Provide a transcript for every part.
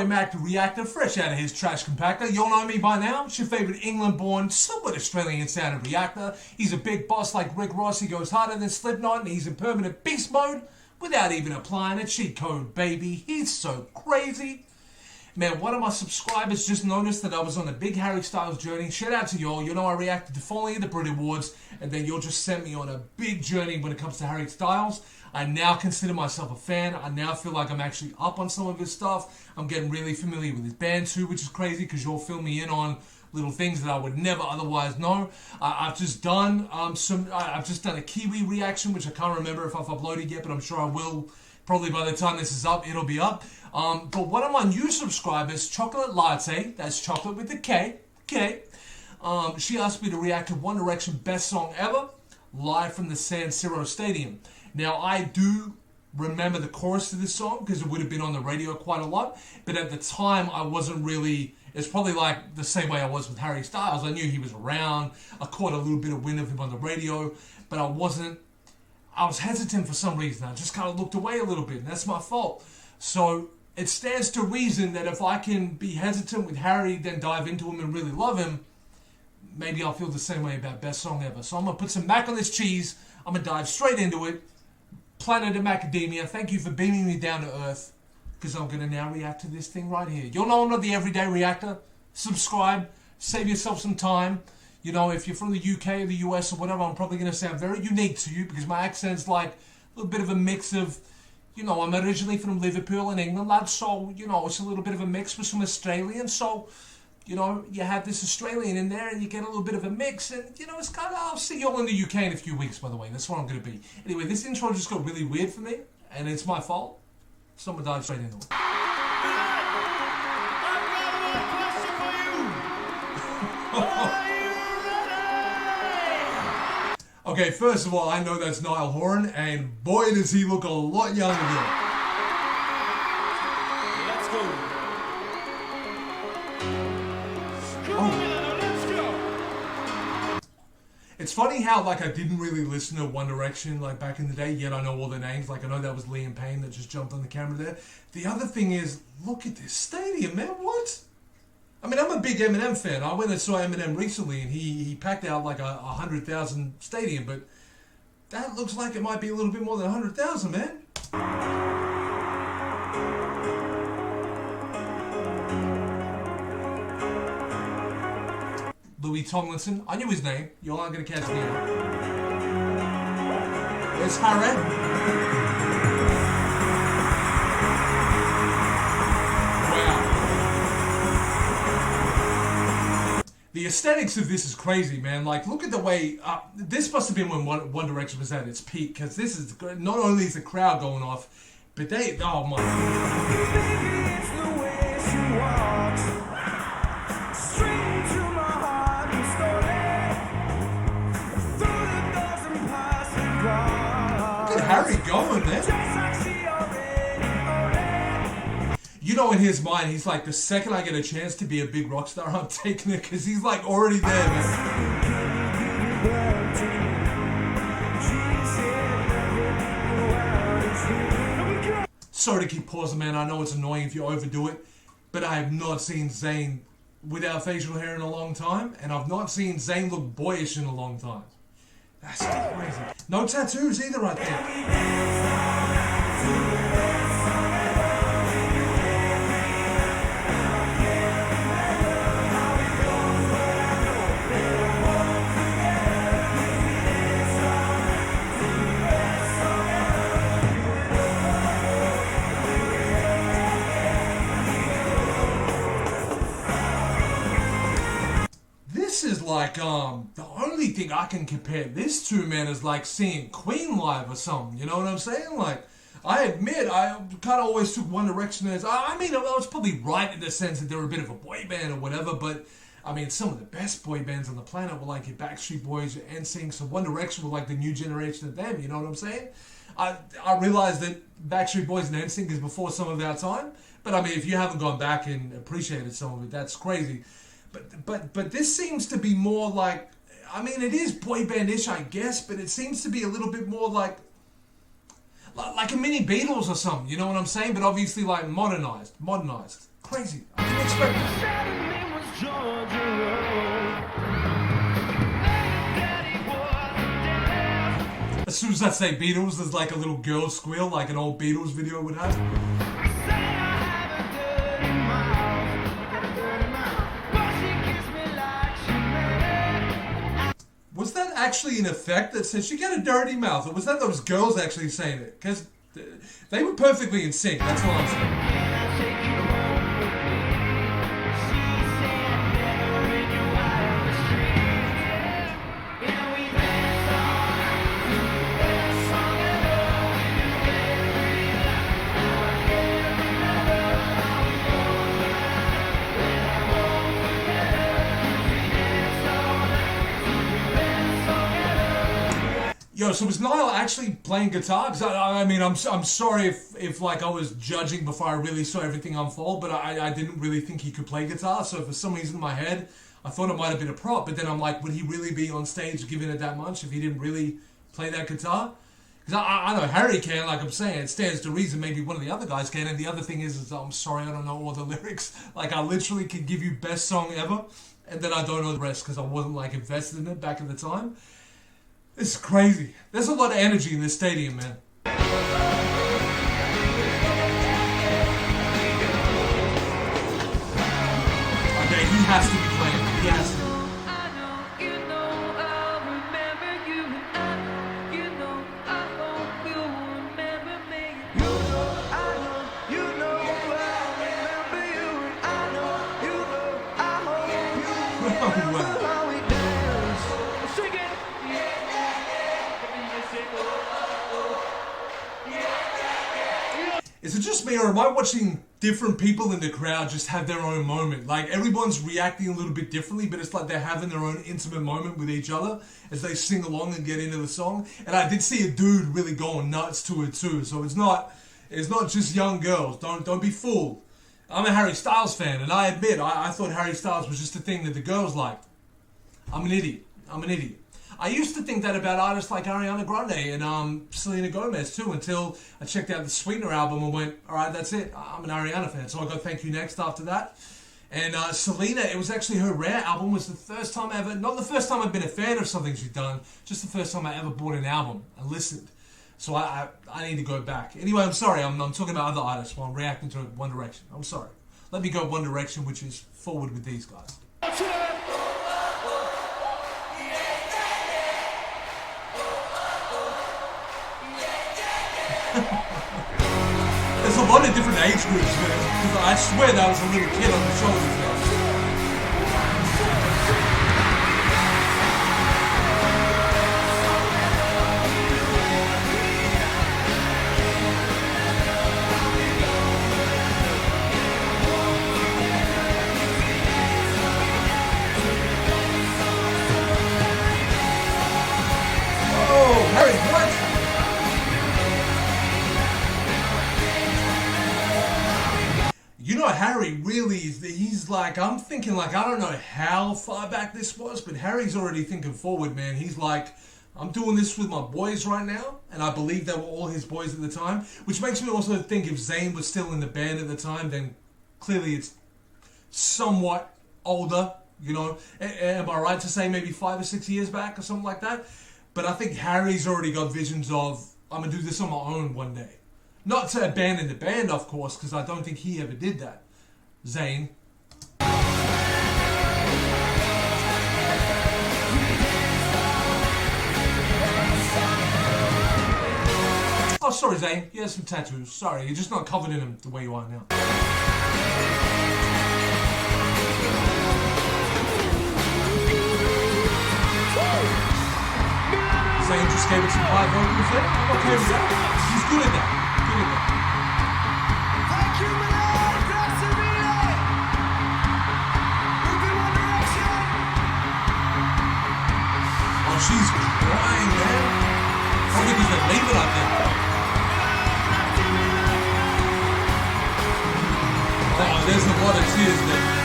Reactor, Reactor, fresh out of his trash compactor. You'll know me by now. It's your favorite England-born, somewhat Australian-sounding Reactor. He's a big boss like Rick Ross. He goes harder than Slipknot, and he's in permanent beast mode without even applying a cheat code, baby. He's so crazy. Man, one of my subscribers just noticed that I was on a big Harry Styles journey. Shout out to y'all. You know I reacted to Falling at the Brit Awards, and then y'all just sent me on a big journey when it comes to Harry Styles. I now consider myself a fan. I now feel like I'm actually up on some of his stuff. I'm getting really familiar with his band too, which is crazy because you'll fill me in on little things that I would never otherwise know. I've just done a Kiwi reaction, which I can't remember if I've uploaded yet, but I'm sure I will. Probably by the time this is up, it'll be up. But one of my new subscribers, Chocolate Latte, that's chocolate with a K, she asked me to react to One Direction Best Song Ever, live from the Siro Stadium. Now, I do remember the chorus to this song because it would have been on the radio quite a lot, but at the time, I wasn't really... It's probably like the same way I was with Harry Styles. I knew he was around. I caught a little bit of wind of him on the radio, but I was hesitant for some reason. I just kind of looked away a little bit, and that's my fault. So it stands to reason that if I can be hesitant with Harry, then dive into him and really love him, maybe I'll feel the same way about Best Song Ever. So I'm going to put some mac on this cheese. I'm going to dive straight into it. Planet of Macadamia, thank you for beaming me down to earth, because I'm going to now react to this thing right here. You'll know I'm not the everyday reactor. Subscribe. Save yourself some time. You know, if you're from the UK or the US or whatever, I'm probably going to sound very unique to you because my accent's like a little bit of a mix of, you know, I'm originally from Liverpool in England, lad, so, you know, it's a little bit of a mix with some Australian, so, you know, you have this Australian in there and you get a little bit of a mix and, you know, it's kind of, I'll see you all in the UK in a few weeks, by the way. That's where I'm going to be. Anyway, this intro just got really weird for me and it's my fault, so I'm going to dive straight into it. Okay, first of all, I know that's Niall Horan, and boy does he look a lot younger than him. Let's go. Let's go. It's funny how, like, I didn't really listen to One Direction, like, back in the day, yet I know all their names. Like, I know that was Liam Payne that just jumped on the camera there. The other thing is, look at this stadium, man, what? I mean, I'm a big Eminem fan. I went and saw Eminem recently, and he packed out like a 100,000 stadium, but that looks like it might be a little bit more than 100,000, man. Louis Tomlinson. I knew his name. You aren't going to catch me out. There's Harry. The aesthetics of this is crazy, man. Like, look at the way... this must have been when One Direction was at its peak, because this is... Not only is the crowd going off, but they... Oh, my... It's the way she walks, straight to my heart and slowly, through the dozen passing cars. Look at Harry going, man. You know, in his mind, he's like, the second I get a chance to be a big rock star, I'm taking it, because he's like already there, man. Sorry to keep pausing, man. I know it's annoying if you overdo it, but I have not seen Zayn without facial hair in a long time, and I've not seen Zayn look boyish in a long time. That's still crazy. No tattoos either right there. Like, the only thing I can compare this to, man, is like seeing Queen live or something, you know what I'm saying? Like, I admit, I kind of always took One Direction as, I mean, I was probably right in the sense that they were a bit of a boy band or whatever, but, I mean, some of the best boy bands on the planet were like your Backstreet Boys, your NSYNC, so One Direction were like the new generation of them, you know what I'm saying? I realize that Backstreet Boys and NSYNC is before some of our time, but I mean, if you haven't gone back and appreciated some of it, that's crazy. But this seems to be more like, I mean, it is boy band-ish, I guess, but it seems to be a little bit more like a mini Beatles or something, you know what I'm saying? But obviously, like, modernized. Crazy. I didn't expect that. As soon as I say Beatles, there's like a little girl squeal, like an old Beatles video would have. Was that actually an effect that said she got a dirty mouth, or was that those girls actually saying it? Because they were perfectly in sync, that's all I'm saying. Yo, so was Niall actually playing guitar? Because I mean, I'm sorry if like I was judging before I really saw everything unfold, but I didn't really think he could play guitar. So for some reason in my head, I thought it might have been a prop. But then I'm like, would he really be on stage giving it that much if he didn't really play that guitar? Because I know Harry can, like I'm saying, it stands to reason maybe one of the other guys can. And the other thing is I'm sorry, I don't know all the lyrics. Like I literally can give you best song ever, and then I don't know the rest because I wasn't like invested in it back at the time. It's crazy. There's a lot of energy in this stadium, man. Okay, he has to be playing. He has to. Is it just me, or am I watching different people in the crowd just have their own moment? Like, everyone's reacting a little bit differently, but it's like they're having their own intimate moment with each other as they sing along and get into the song. And I did see a dude really going nuts to it too. So it's not just young girls. Don't be fooled. I'm a Harry Styles fan, and I admit, I thought Harry Styles was just a thing that the girls liked. I'm an idiot. I used to think that about artists like Ariana Grande and Selena Gomez too, until I checked out the Sweetener album and went, all right, that's it. I'm an Ariana fan. So I got Thank You Next after that. And Selena, it was actually her Rare album, was the first time ever, not the first time I've been a fan of something she'd done, just the first time I ever bought an album and listened. So I need to go back. Anyway, I'm sorry, I'm talking about other artists while I'm reacting to One Direction. I'm sorry. Let me go One Direction, which is forward with these guys. There's a lot of different age groups, man. Because I swear that was a little kid on the shoulders there. Oh, Harry, what? You know, Harry really is, he's like, I'm thinking like, I don't know how far back this was, but Harry's already thinking forward, man. He's like, I'm doing this with my boys right now, and I believe they were all his boys at the time, which makes me also think if Zayn was still in the band at the time, then clearly it's somewhat older, you know. Am I right to say maybe 5 or 6 years back or something like that? But I think Harry's already got visions of, I'm going to do this on my own one day. Not to abandon the band, of course, because I don't think he ever did that. Zayn. Oh, sorry, Zayn. You have some tattoos. Sorry, you're just not covered in them the way you are now. Zayn just gave it some high vocals there. I'm okay with that. He's good at that. Oh, she's crying, man. Probably because they're leaving, I think. Oh, there's a lot of tears there.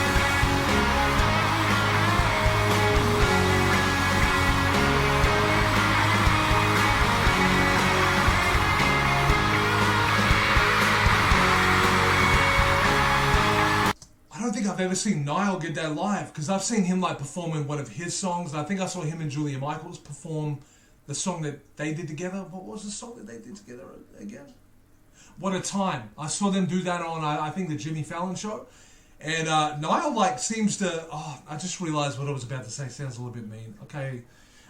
don't think I've ever seen Niall get that live, because I've seen him like perform in one of his songs. I think I saw him and Julia Michaels perform the song that they did together. What was the song that they did together again? What a Time. I saw them do that on, I think, the Jimmy Fallon show. And Niall, like, seems to... Oh, I just realized what I was about to say sounds a little bit mean. Okay,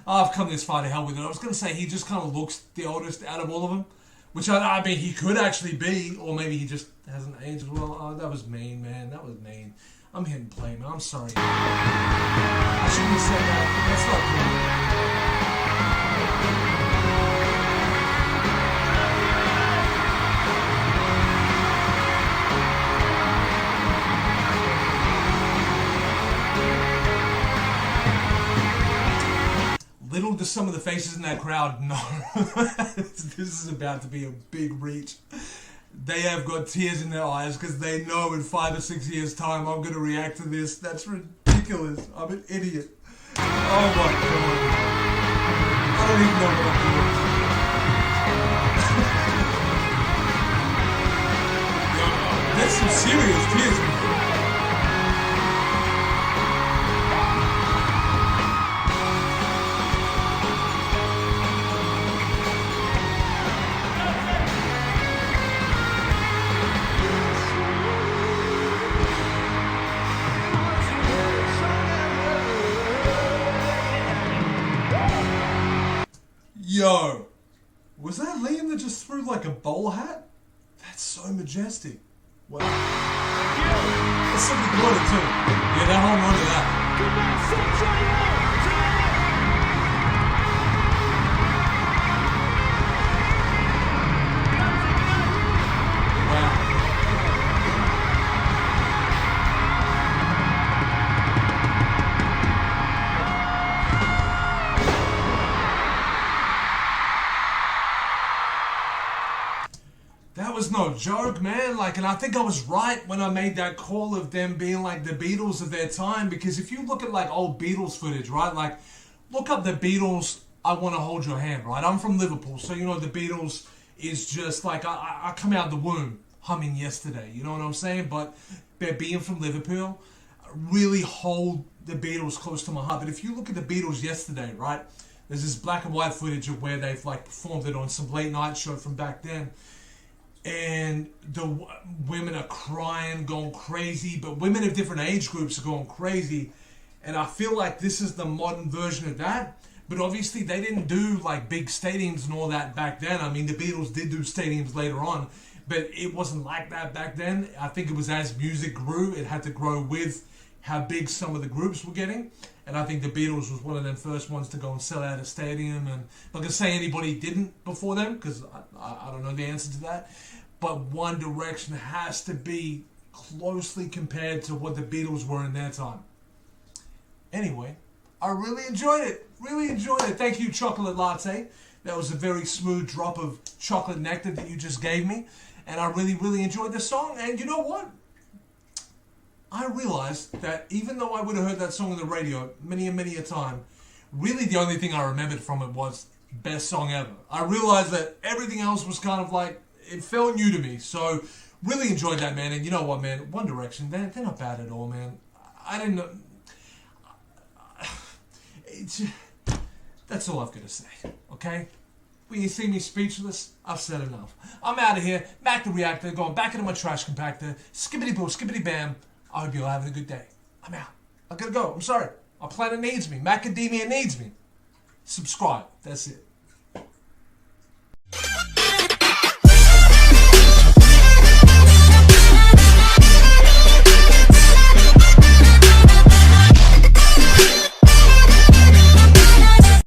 I've come this far to hell with it. I was going to say he just kind of looks the oldest out of all of them. Which, I mean, he could actually be, or maybe he just hasn't aged as well. Oh, that was mean, man. That was mean. I'm hitting play, man. I'm sorry. I shouldn't have said that. That's not cool. Little do some of the faces in that crowd know this is about to be a big reach. They have got tears in their eyes because they know in 5 or 6 years' time I'm going to react to this. That's ridiculous. I'm an idiot. Oh my god. I don't even know what I'm doing. That's some serious tears, man. Yo, was that Liam that just threw like a bowler hat? That's so majestic. Wow. That's something good too. Yeah, that whole run of that. Wow. That was no joke, man. Like, and I think I was right when I made that call of them being like the Beatles of their time. Because if you look at like old Beatles footage, right? Like, look up the Beatles, I Want to Hold Your Hand, right? I'm from Liverpool, so you know the Beatles is just like, I come out of the womb humming Yesterday. You know what I'm saying? But being from Liverpool, really hold the Beatles close to my heart. But if you look at the Beatles Yesterday, right? There's this black and white footage of where they've like performed it on some late night show from back then. And the women are crying, going crazy, but women of different age groups are going crazy. And I feel like this is the modern version of that. But obviously they didn't do like big stadiums and all that back then. I mean, the Beatles did do stadiums later on, but it wasn't like that back then. I think it was as music grew, it had to grow with how big some of the groups were getting. And I think the Beatles was one of them first ones to go and sell out a stadium. And I'm not going to say anybody didn't before them, because I don't know the answer to that. But One Direction has to be closely compared to what the Beatles were in their time. Anyway, I really enjoyed it. Really enjoyed it. Thank you, Chocolate Latte. That was a very smooth drop of chocolate nectar that you just gave me. And I really, really enjoyed the song. And you know what? I realized that even though I would have heard that song on the radio many and many a time, really the only thing I remembered from it was best song ever. I realized that everything else was kind of like, it felt new to me. So really enjoyed that, man. And you know what, man? One Direction, they're not bad at all, man. I didn't know. That's all I've got to say, okay? When you see me speechless, I've said enough. I'm out of here. Back to Reactor, going back into my trash compactor. Skibbity boo, skibbity bam. I hope you're having a good day. I'm out. I gotta go. I'm sorry. Our planet needs me. Macadamia needs me. Subscribe. That's it.